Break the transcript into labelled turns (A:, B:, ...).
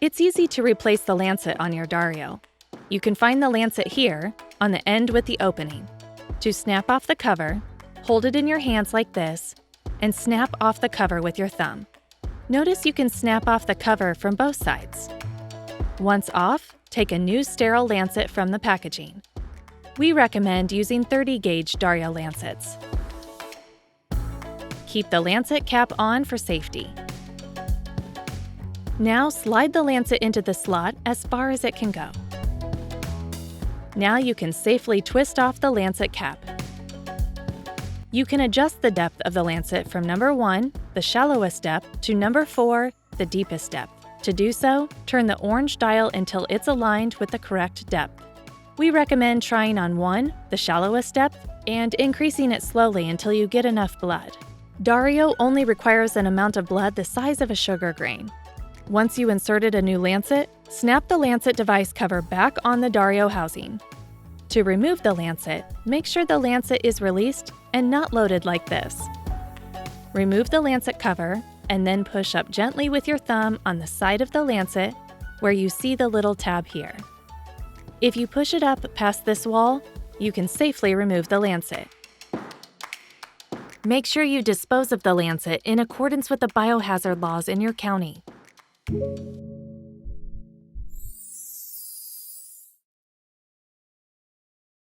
A: It's easy to replace the lancet on your Dario. You can find the lancet here, on the end with the opening. To snap off the cover, hold it in your hands like this, and snap off the cover with your thumb. Notice you can snap off the cover from both sides. Once off, take a new sterile lancet from the packaging. We recommend using 30-gauge Dario lancets. Keep the lancet cap on for safety. Now slide the lancet into the slot as far as it can go. Now you can safely twist off the lancet cap. You can adjust the depth of the lancet from number 1, the shallowest depth, to number 4, the deepest depth. To do so, turn the orange dial until it's aligned with the correct depth. We recommend trying on 1, the shallowest depth, and increasing it slowly until you get enough blood. Dario only requires an amount of blood the size of a sugar grain. Once you inserted a new lancet, snap the lancet device cover back on the Dario housing. To remove the lancet, make sure the lancet is released and not loaded like this. Remove the lancet cover and then push up gently with your thumb on the side of the lancet where you see the little tab here. If you push it up past this wall, you can safely remove the lancet. Make sure you dispose of the lancet in accordance with the biohazard laws in your county.